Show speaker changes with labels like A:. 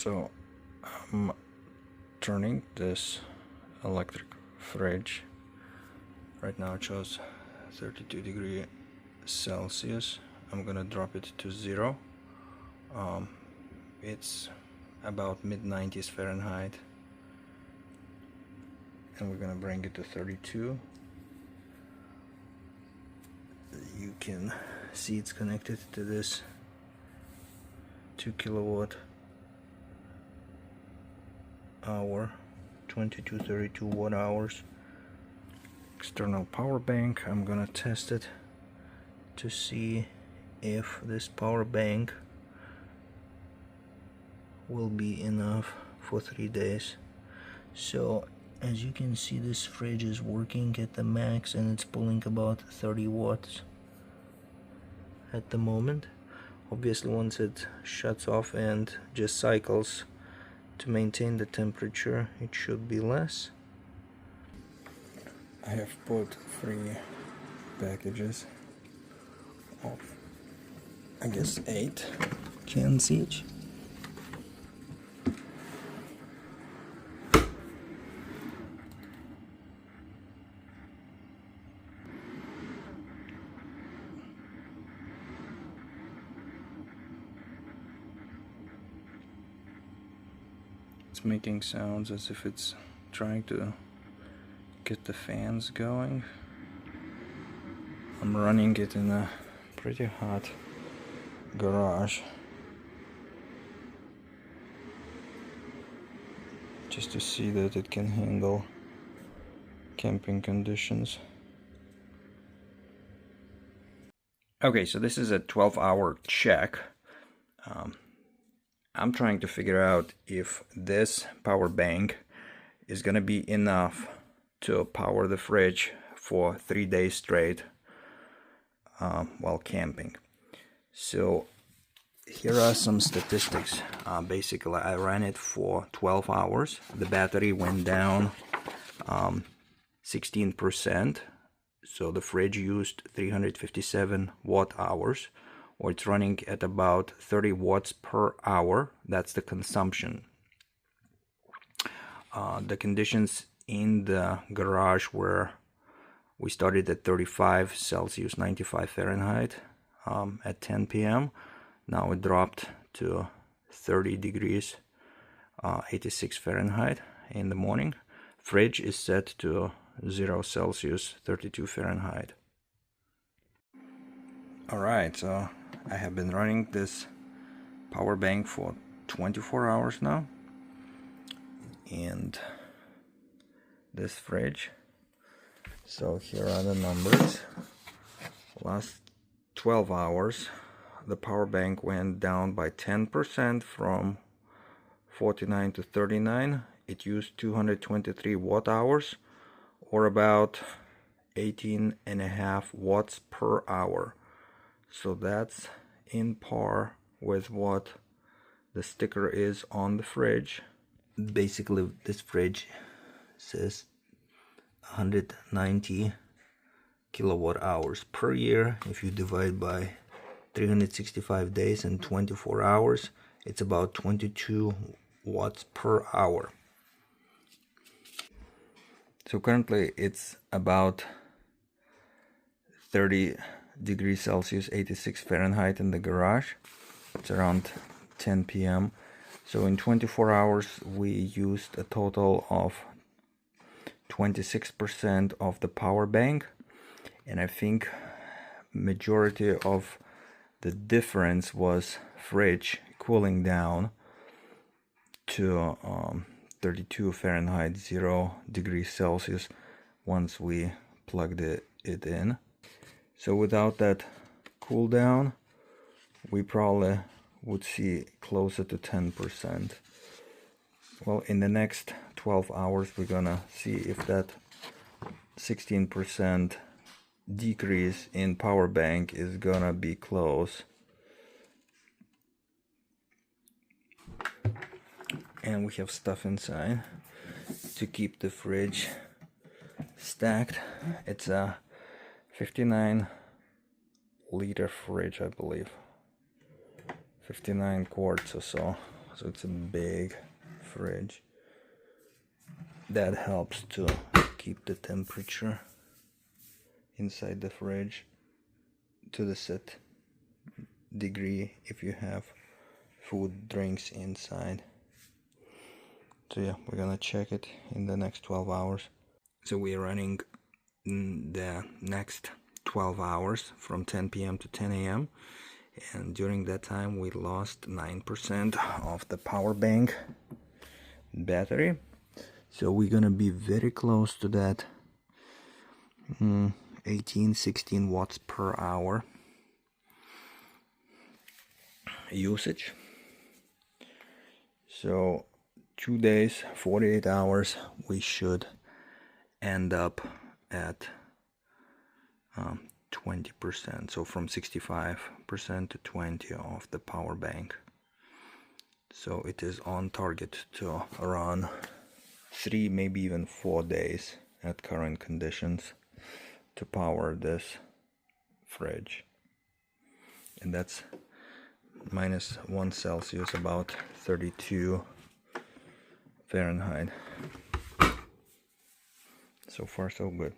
A: So I'm turning this electric fridge. Right now it shows 32 degrees Celsius. I'm gonna drop it to 0. It's about mid-90s Fahrenheit, and we're gonna bring it to 32. You can see it's connected to this 2 kilowatt hour, 2232 watt hours external power bank. I'm gonna test it to see if this power bank will be enough for 3 days. So as you can see, this fridge is working at the max and it's pulling about 30 watts at the moment. Obviously once it shuts off and just cycles to maintain the temperature, it should be less. I have put 3 packages of, I guess, 8 cans each. It's making sounds as if it's trying to get the fans going. I'm running it in a pretty hot garage just to see that it can handle camping conditions. Okay, so this is a 12-hour check. I'm trying to figure out if this power bank is gonna be enough to power the fridge for 3 days straight while camping. So here are some statistics. Basically, I ran it for 12 hours. The battery went down 16%. So the fridge used 357 watt hours, or it's running at about 30 watts per hour. That's the consumption. The conditions in the garage were, we started at 35 Celsius, 95 Fahrenheit at 10 p.m. Now it dropped to 30 degrees, 86 Fahrenheit in the morning. Fridge is set to 0 Celsius, 32 Fahrenheit. Alright, so I have been running this power bank for 24 hours now, and this fridge. So here are the numbers. Last 12 hours the power bank went down by 10% from 49 to 39. It used 223 watt hours, or about 18.5 watts per hour. So that's in par with what the sticker is on the fridge. Basically this fridge says 190 kilowatt hours per year. If you divide by 365 days and 24 hours, it's about 22 watts per hour. So currently it's about 30 degrees Celsius, 86 Fahrenheit in the garage. It's around 10 p.m. So in 24 hours we used a total of 26% of the power bank, and I think majority of the difference was fridge cooling down to 32 Fahrenheit, 0 degrees Celsius once we plugged it in. So without that cool down, we probably would see closer to 10%. Well, in the next 12 hours we're gonna see if that 16% decrease in power bank is gonna be close. And we have stuff inside to keep the fridge stacked. It's a 59 liter fridge, I believe. 59 quarts or so so it's a big fridge. That helps to keep the temperature inside the fridge to the set degree if you have food, drinks inside. So yeah, we're gonna check it in the next 12 hours. So we're running the next 12 hours from 10 p.m. to 10 a.m. and during that time we lost 9% of the power bank battery. So we're gonna be very close to that 16 watts per hour usage. So 2 days, 48 hours, we should end up at 20%. So from 65% to 20 of the power bank. So it is on target to run 3, maybe even 4 days at current conditions to power this fridge. And that's -1 Celsius, about 32 Fahrenheit. So far so good.